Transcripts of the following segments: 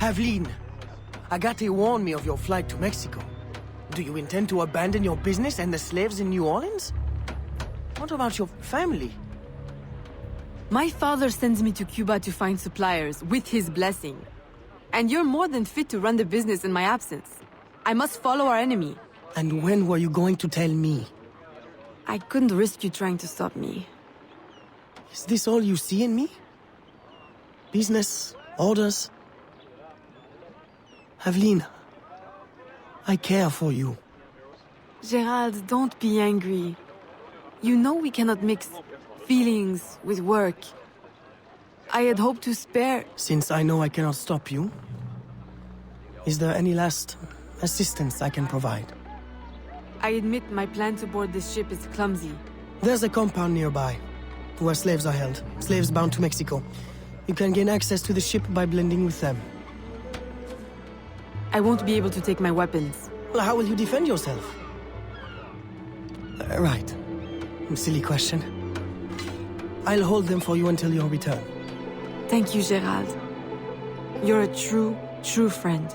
Avelina, Agate warned me of your flight to Mexico. Do you intend to abandon your business and the slaves in New Orleans? What about your family? My father sends me to Cuba to find suppliers, with his blessing. And you're more than fit to run the business in my absence. I must follow our enemy. And when were you going to tell me? I couldn't risk you trying to stop me. Is this all you see in me? Business, orders? Avelina, I care for you. Gerald, don't be angry. You know we cannot mix feelings with work. I had hoped to spare... Since I know I cannot stop you, is there any last assistance I can provide? I admit my plan to board this ship is clumsy. There's a compound nearby, where slaves are held. Slaves bound to Mexico. You can gain access to the ship by blending with them. I won't be able to take my weapons. Well, how will you defend yourself? Right. Silly question. I'll hold them for you until your return. Thank you, Gerald. You're a true, true friend.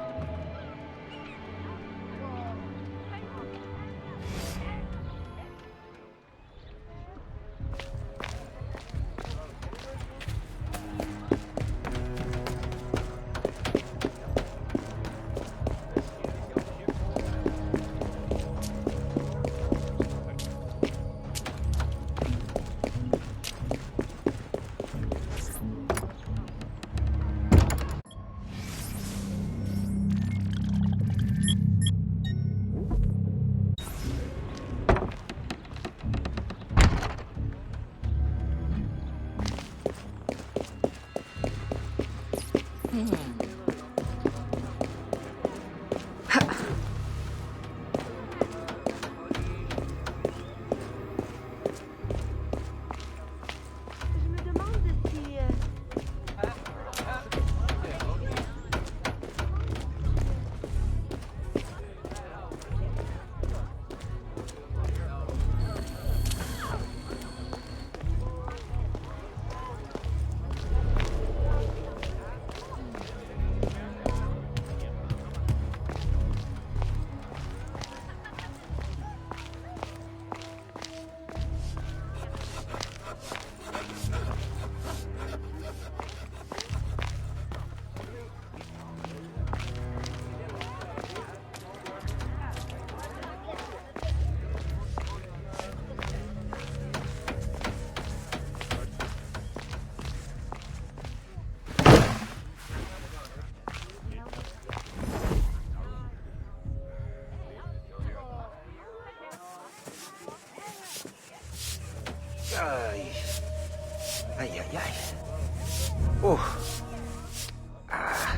Ay. Ay, ay, ay. Oh. Ah.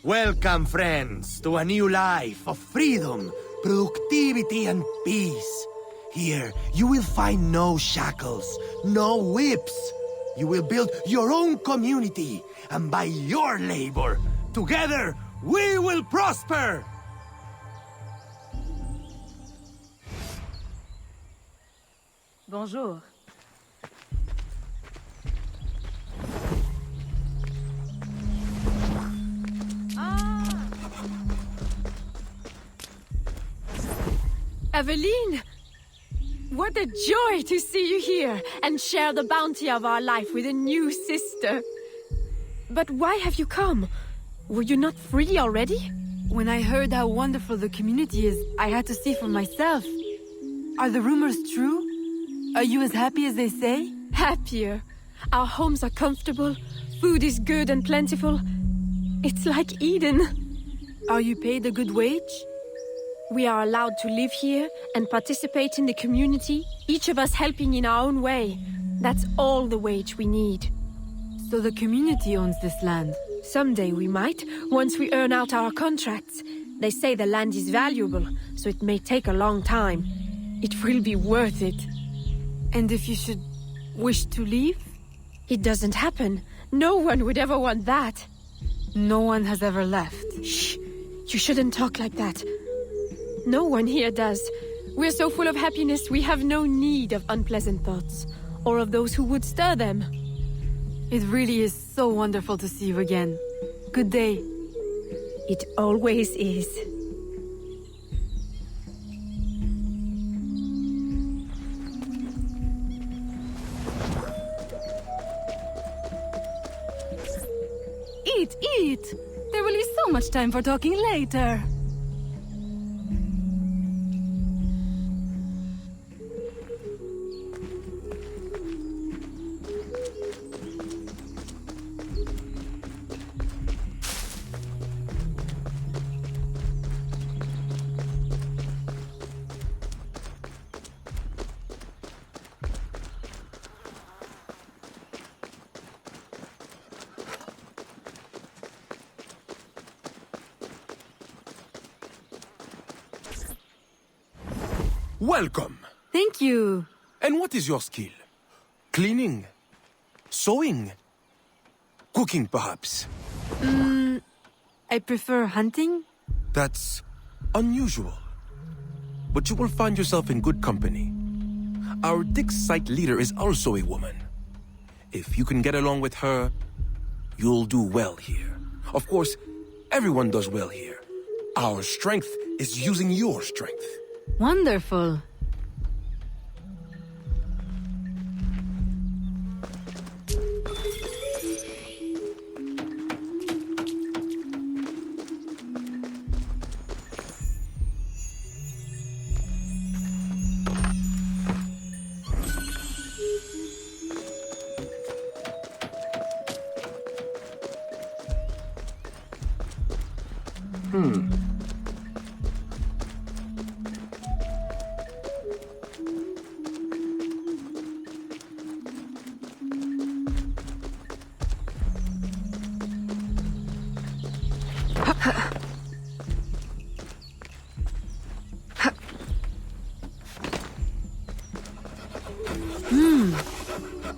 Welcome, friends, to a new life of freedom, productivity, and peace. Here, you will find no shackles, no whips. You will build your own community, and by your labor, together, we will prosper! Bonjour. Aveline! What a joy to see you here and share the bounty of our life with a new sister. But why have you come? Were you not free already? When I heard how wonderful the community is, I had to see for myself. Are the rumors true? Are you as happy as they say? Happier. Our homes are comfortable, food is good and plentiful. It's like Eden. Are you paid a good wage? We are allowed to live here and participate in the community, each of us helping in our own way. That's all the wage we need. So the community owns this land? Someday we might, once we earn out our contracts. They say the land is valuable, so it may take a long time. It will be worth it. And if you should wish to leave? It doesn't happen. No one would ever want that. No one has ever left. Shh! You shouldn't talk like that. No one here does. We're so full of happiness, we have no need of unpleasant thoughts, or of those who would stir them. It really is so wonderful to see you again. Good day. It always is. Eat, eat! There will be so much time for talking later. Welcome! Thank you. And what is your skill? Cleaning? Sewing? Cooking, perhaps? I prefer hunting. That's unusual. But you will find yourself in good company. Our dig site leader is also a woman. If you can get along with her, you'll do well here. Of course, everyone does well here. Our strength is using your strength. Wonderful.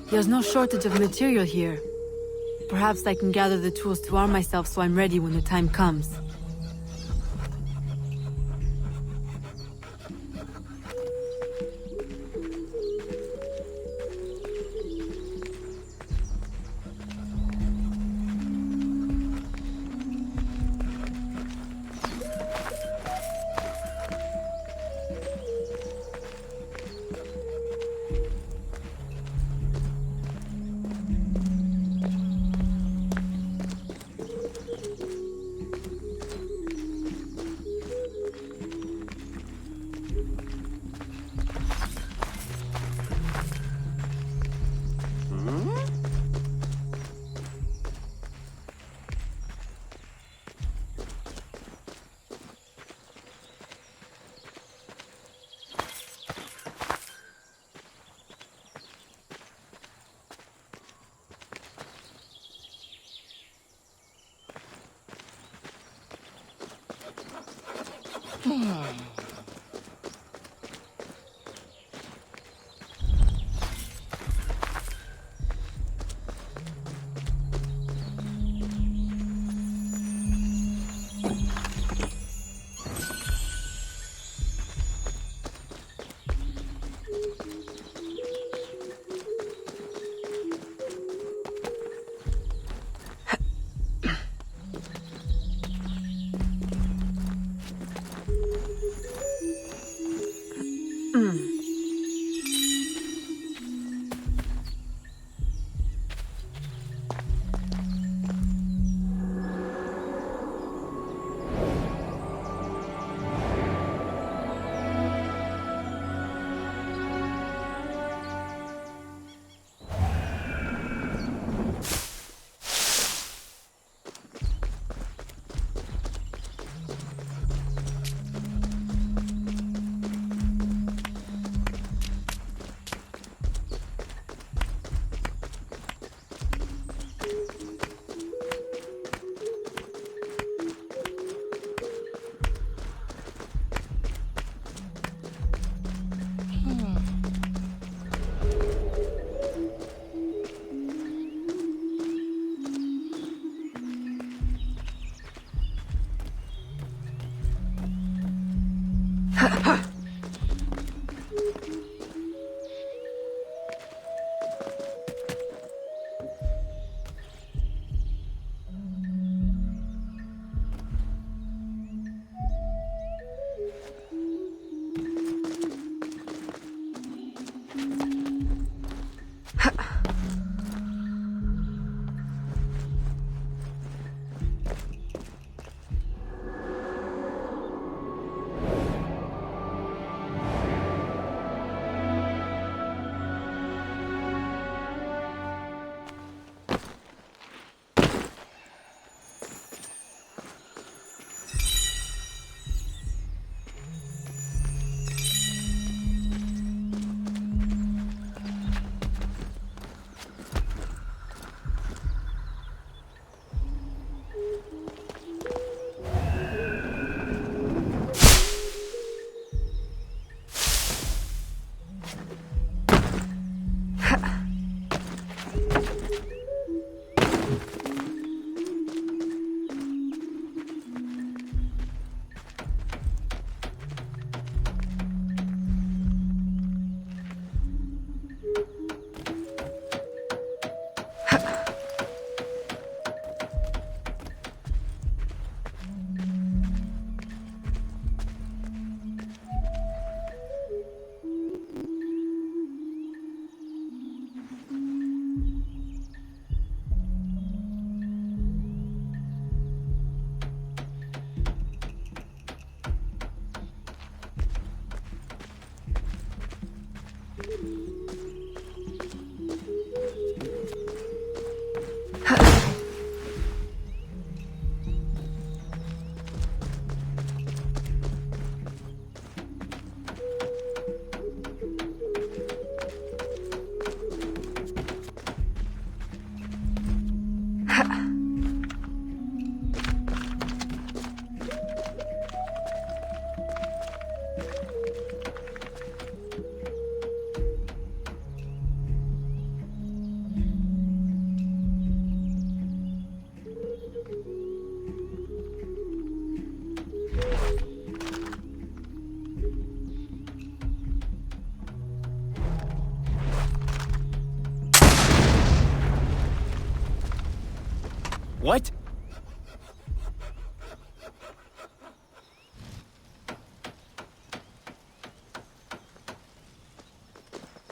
There's no shortage of material here. Perhaps I can gather the tools to arm myself so I'm ready when the time comes. What?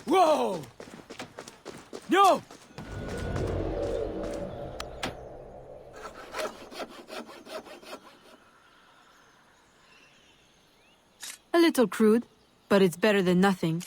Whoa! No! A little crude, but it's better than nothing.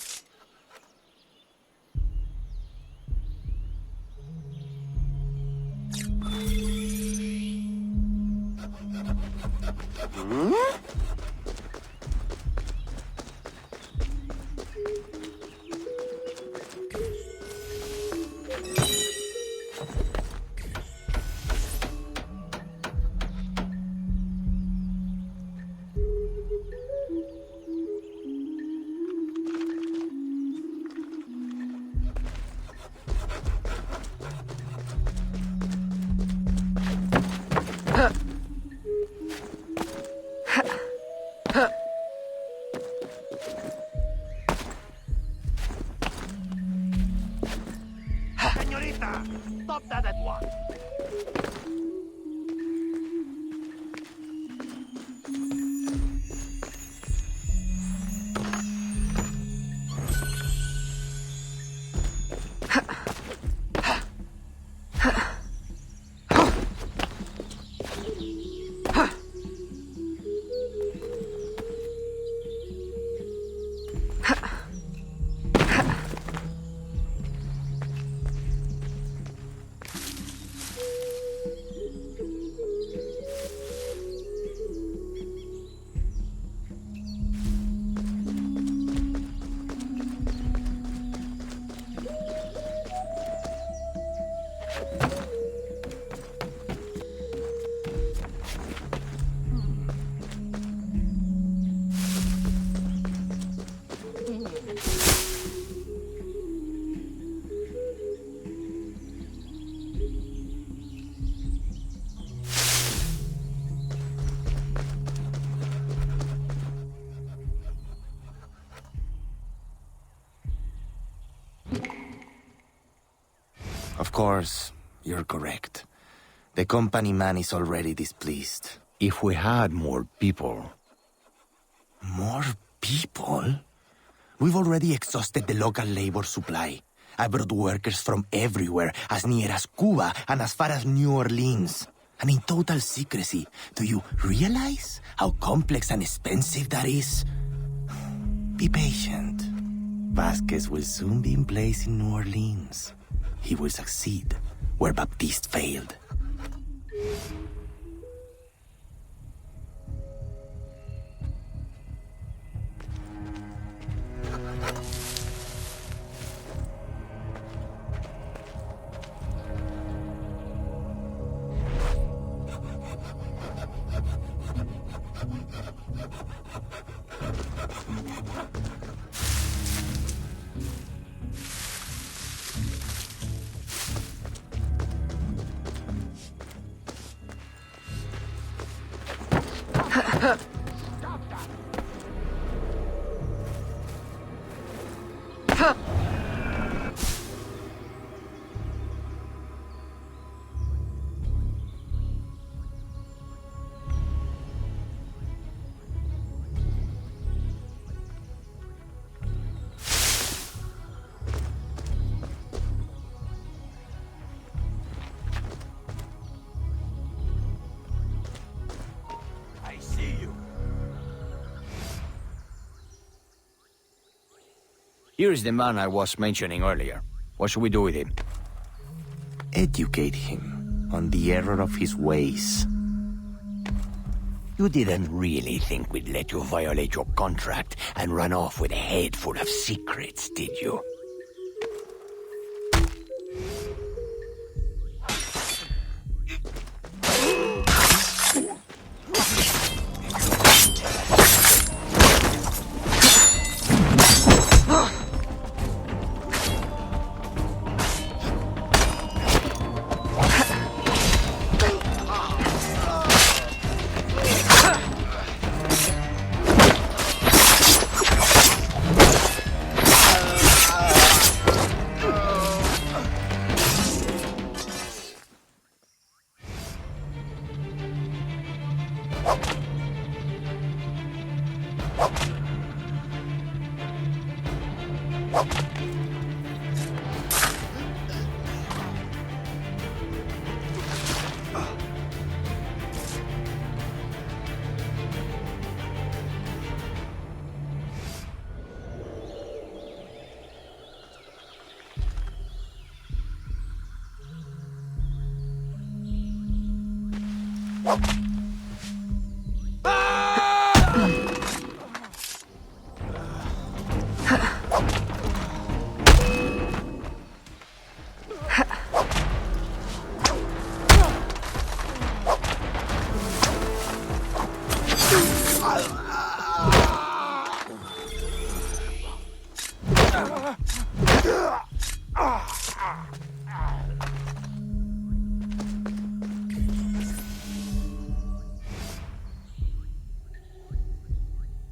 Of course, you're correct. The company man is already displeased. If we had more people... More people? We've already exhausted the local labor supply. I brought workers from everywhere, as near as Cuba and as far as New Orleans. And in total secrecy. Do you realize how complex and expensive that is? Be patient. Vasquez will soon be in place in New Orleans. He will succeed where Baptiste failed. Here's the man I was mentioning earlier. What should we do with him? Educate him on the error of his ways. You didn't really think we'd let you violate your contract and run off with a head full of secrets, did you?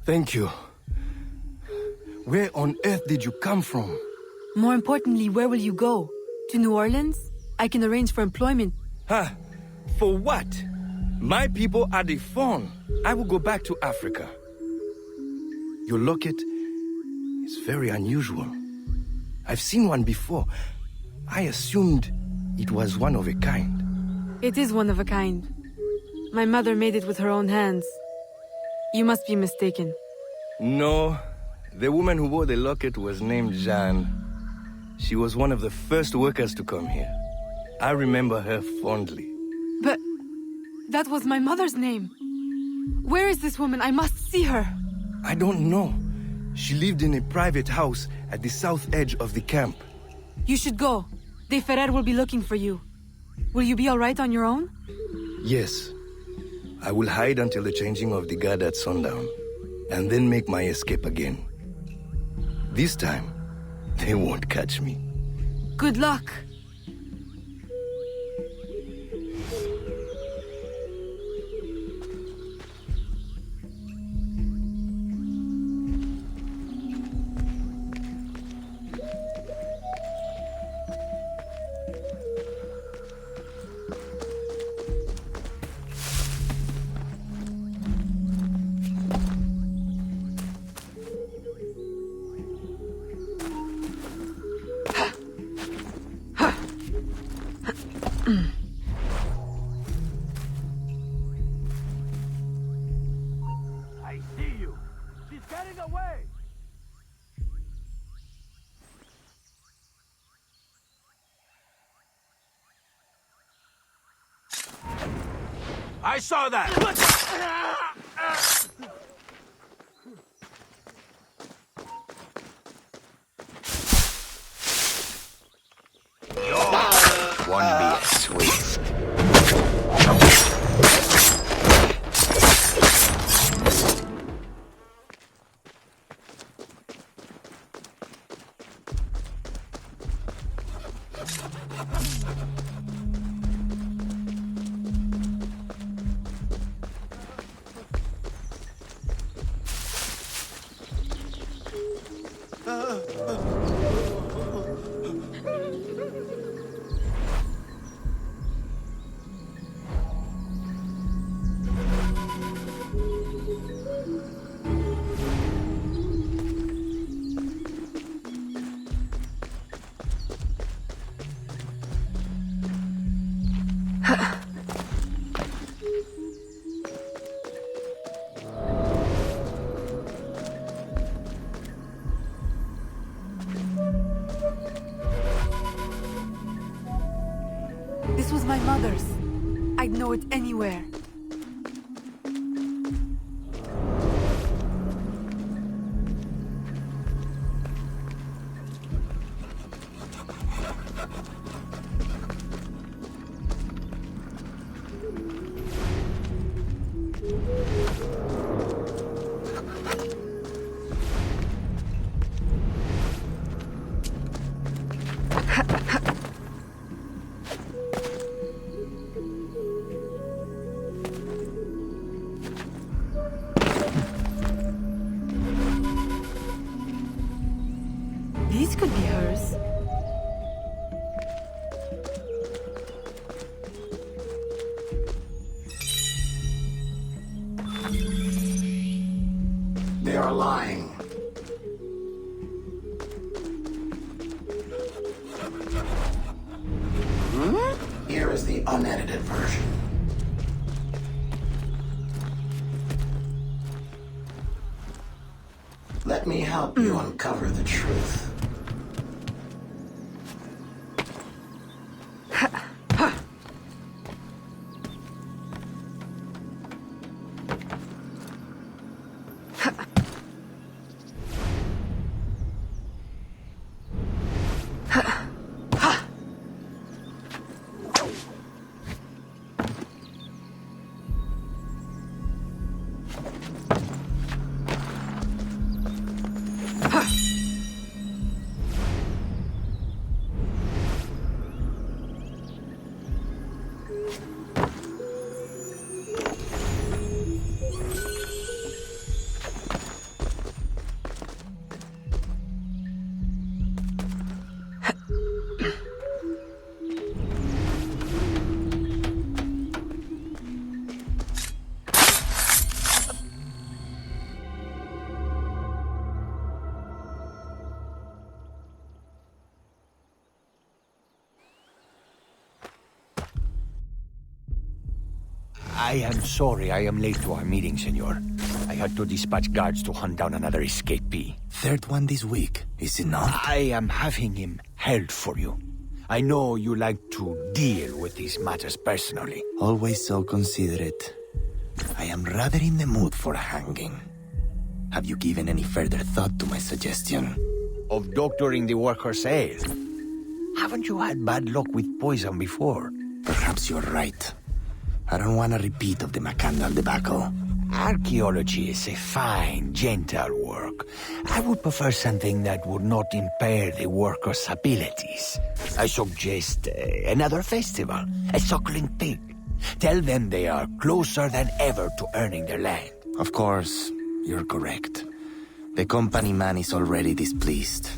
Thank you. Where on earth did you come from? More importantly, where will you go? To New Orleans? I can arrange for employment. Huh? For what? My people are the Fawn. I will go back to Africa. Your locket is very unusual. I've seen one before. I assumed it was one of a kind. It is one of a kind. My mother made it with her own hands. You must be mistaken. No, the woman who wore the locket was named Jeanne. She was one of the first workers to come here. I remember her fondly. But that was my mother's name. Where is this woman? I must see her. I don't know. She lived in a private house at the south edge of the camp. You should go. De Ferrer will be looking for you. Will you be all right on your own? Yes. I will hide until the changing of the guard at sundown, and then make my escape again. This time, they won't catch me. Good luck. I see you. She's getting away. I saw that. Won't be a twist. This was my mother's. I'd know it anywhere. These could be hers. They are lying. Here is the unedited version. Let me help you uncover the truth. I am sorry I am late to our meeting, senor. I had to dispatch guards to hunt down another escapee. Third one this week, is it not? I am having him held for you. I know you like to deal with these matters personally. Always so considerate. I am rather in the mood for a hanging. Have you given any further thought to my suggestion? Of doctoring the worker's ale? Haven't you had bad luck with poison before? Perhaps you're right. I don't want a repeat of the Macandal debacle. Archaeology is a fine, gentle work. I would prefer something that would not impair the worker's abilities. I suggest another festival, a suckling pig. Tell them they are closer than ever to earning their land. Of course, you're correct. The company man is already displeased.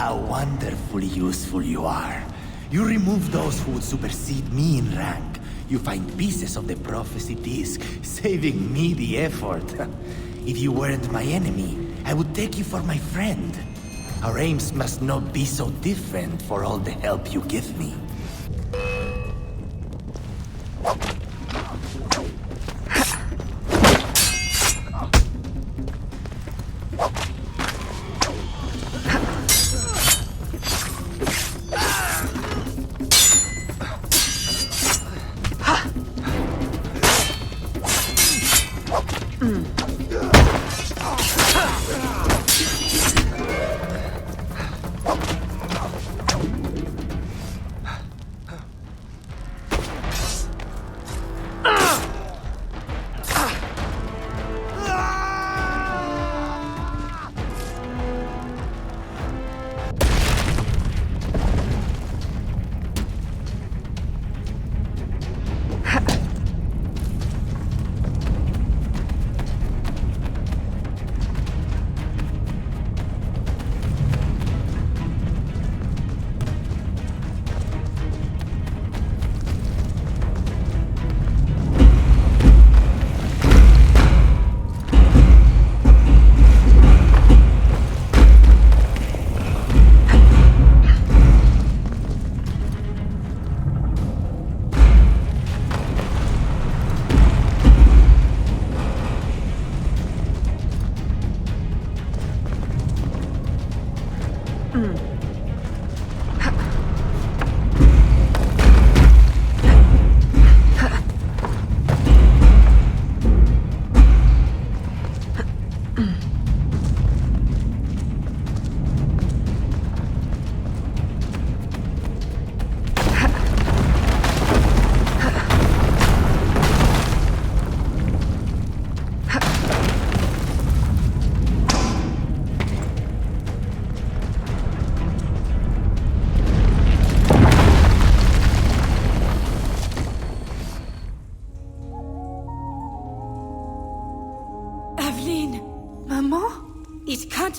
How wonderfully useful you are. You remove those who would supersede me in rank. You find pieces of the prophecy disc, saving me the effort. If you weren't my enemy, I would take you for my friend. Our aims must not be so different for all the help you give me.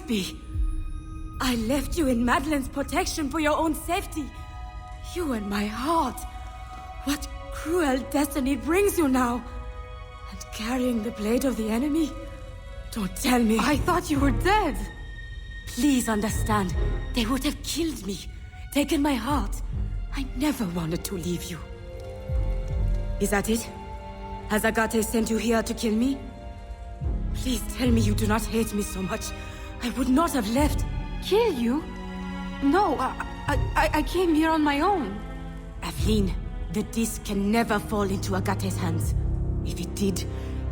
can't be. I left you in Madeline's protection for your own safety. You and my heart. What cruel destiny brings you now? And carrying the blade of the enemy? Don't tell me. I thought you were dead. Please understand. They would have killed me, taken my heart. I never wanted to leave you. Is that it? Has Agate sent you here to kill me? Please tell me you do not hate me so much. I would not have left. Kill you? No, I came here on my own. Aveline, the disc can never fall into Agate's hands. If it did,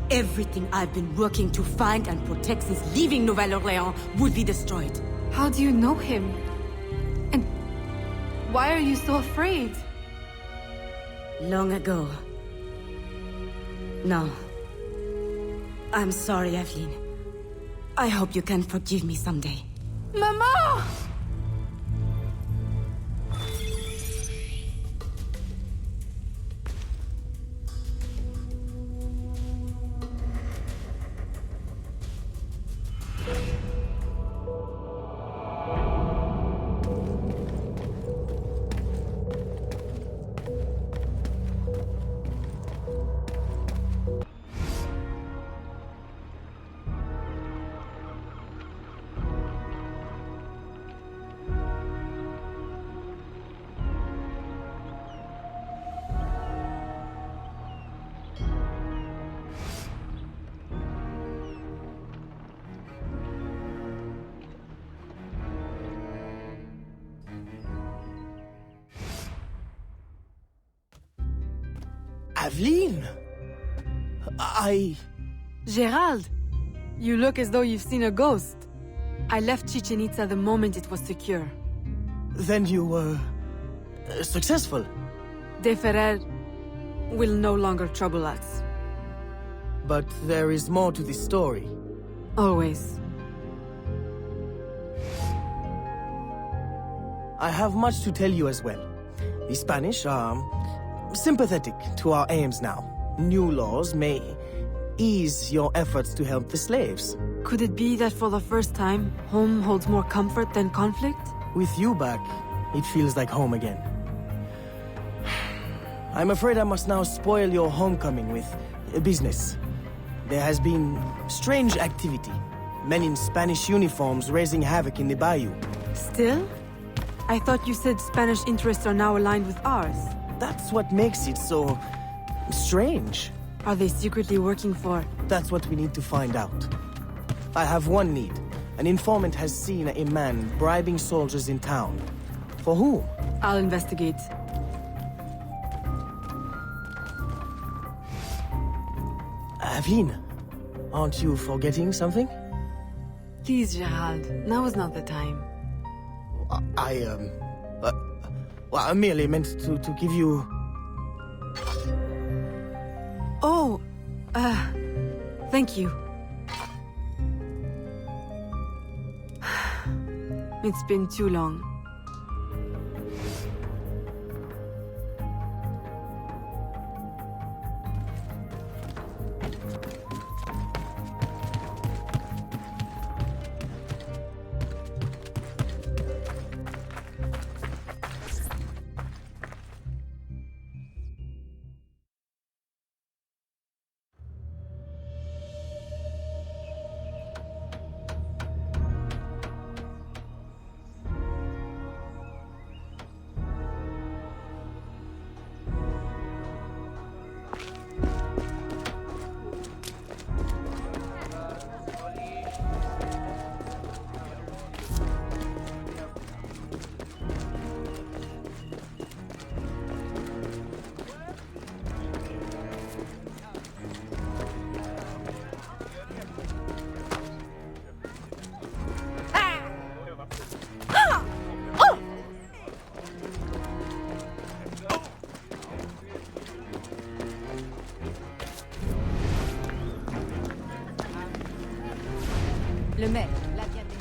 everything I've been working to find and protect since leaving Nouvelle Orleans would be destroyed. How do you know him? And why are you so afraid? Long ago. No. I'm sorry, Aveline. I hope you can forgive me someday. Mama! Aveline! Gerald! You look as though you've seen a ghost. I left Chichen Itza the moment it was secure. Then you were... successful? De Ferrer will no longer trouble us. But there is more to this story. Always. I have much to tell you as well. The Spanish are sympathetic to our aims now. New laws may ease your efforts to help the slaves. Could it be that for the first time, home holds more comfort than conflict? With you back, it feels like home again. I'm afraid I must now spoil your homecoming with business. There has been strange activity. Men in Spanish uniforms raising havoc in the bayou. Still? I thought you said Spanish interests are now aligned with ours. That's what makes it so... strange. Are they secretly working for... That's what we need to find out. I have one need. An informant has seen a man bribing soldiers in town. For whom? I'll investigate. Avine, aren't you forgetting something? Please, Gerald. Now is not the time. Well, I merely meant to give you... Oh, thank you. It's been too long. Le maître, la diadème.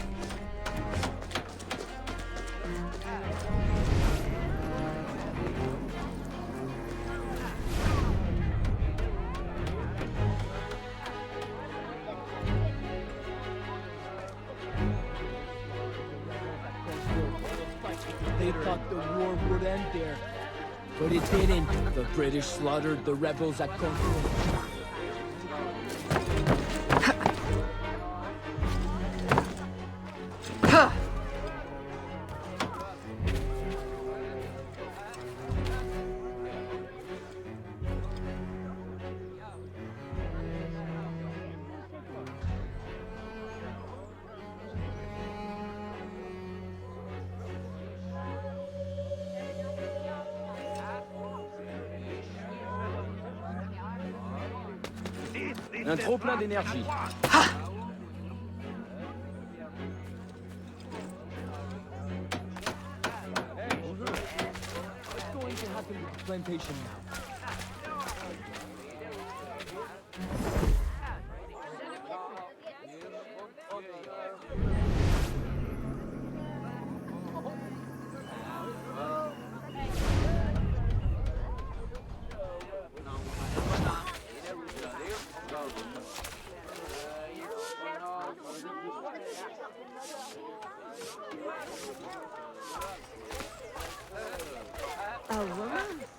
They thought the war would end there. But it didn't. The British slaughtered the rebels at Conqueror. Un trop-plein d'énergie. What's going to happen with the plantation now?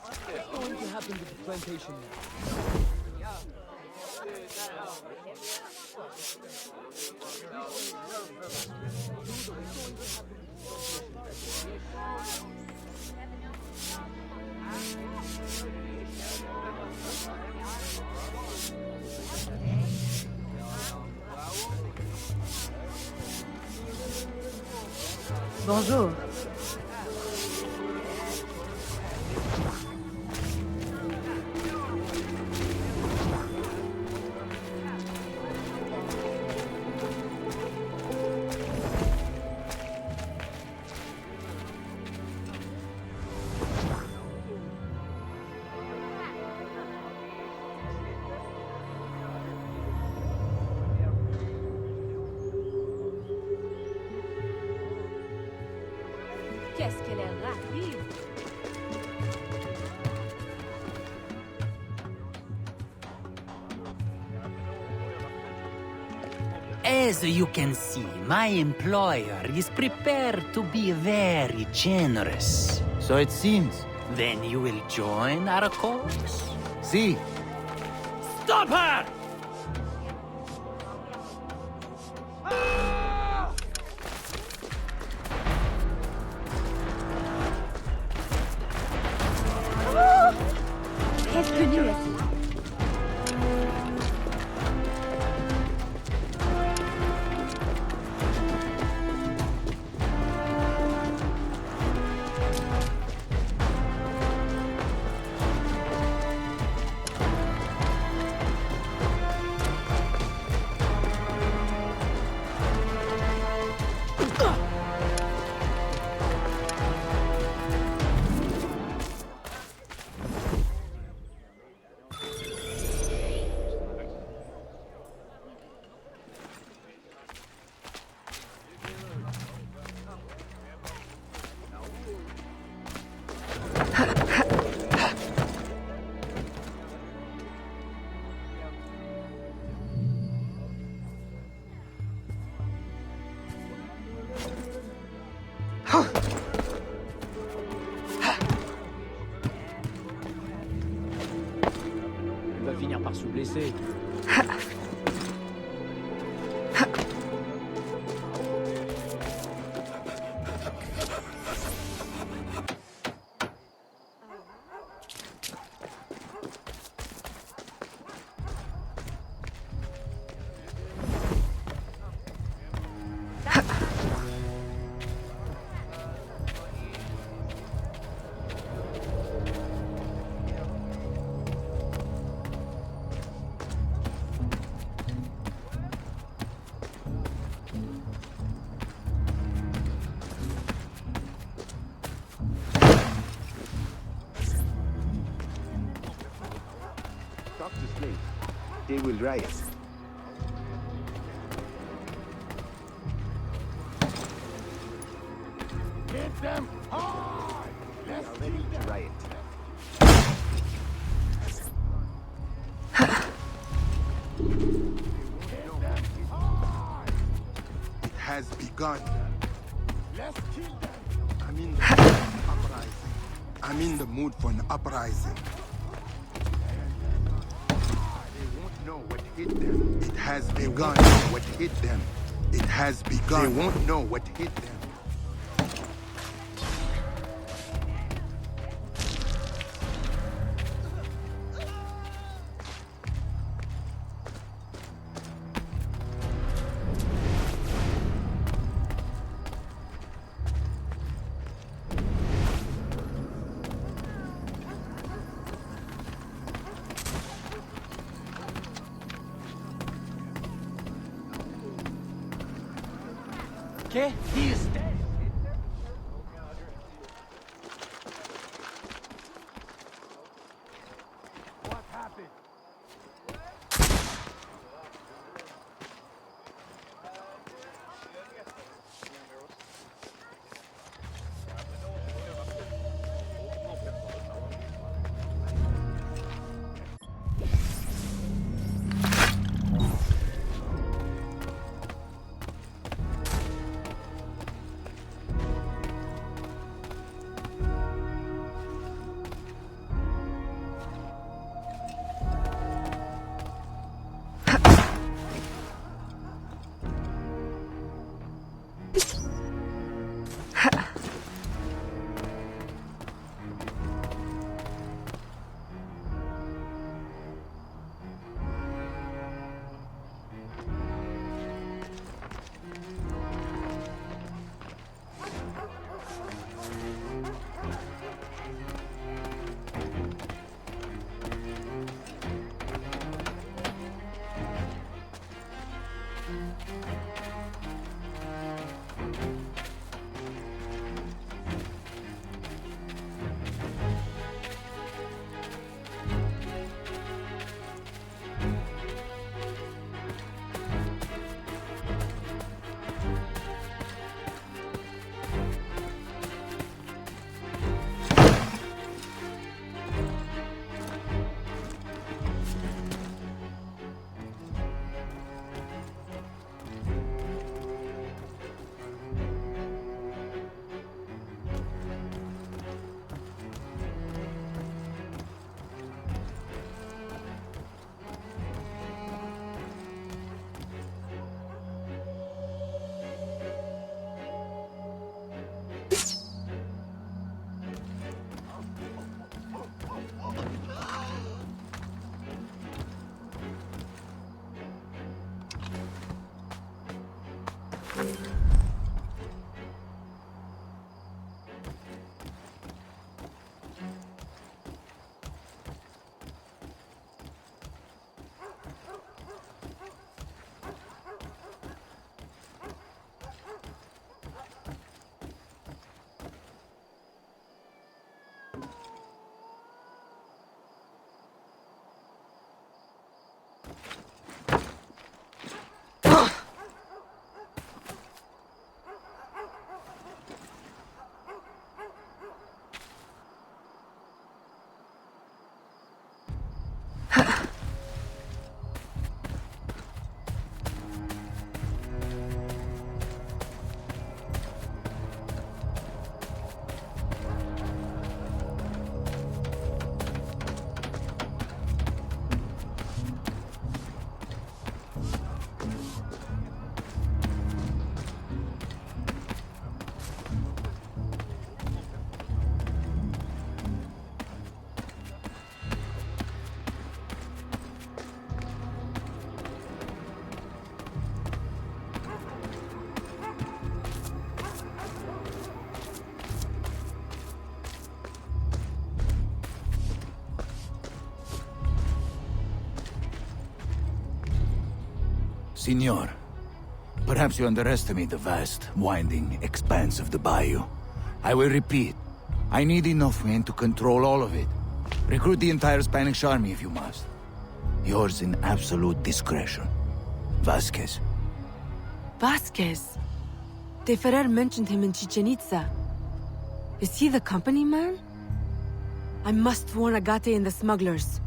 What's going to happen with the plantation now? Bonjour. Qu'est-ce qu'elle est rapide! As you can see, my employer is prepared to be very generous. So it seems. Then you will join our cause? See. Stop her! Qu'est-ce que nous est-ce? Il va finir par se blesser. Talk to slaves. They will riot. Hit them hard! Let's kill them! Riot. It has begun. Let's kill them! I mean... I'm in the mood for an uprising. They won't know what hit them. It has begun. What hit them. It has begun. They won't know what hit them. ¿Qué hiciste? What happened? Signor, perhaps you underestimate the vast, winding expanse of the bayou. I will repeat. I need enough men to control all of it. Recruit the entire Spanish army if you must. Yours in absolute discretion. Vasquez. Vasquez? De Ferrer mentioned him in Chichen Itza. Is he the company man? I must warn Agate and the smugglers.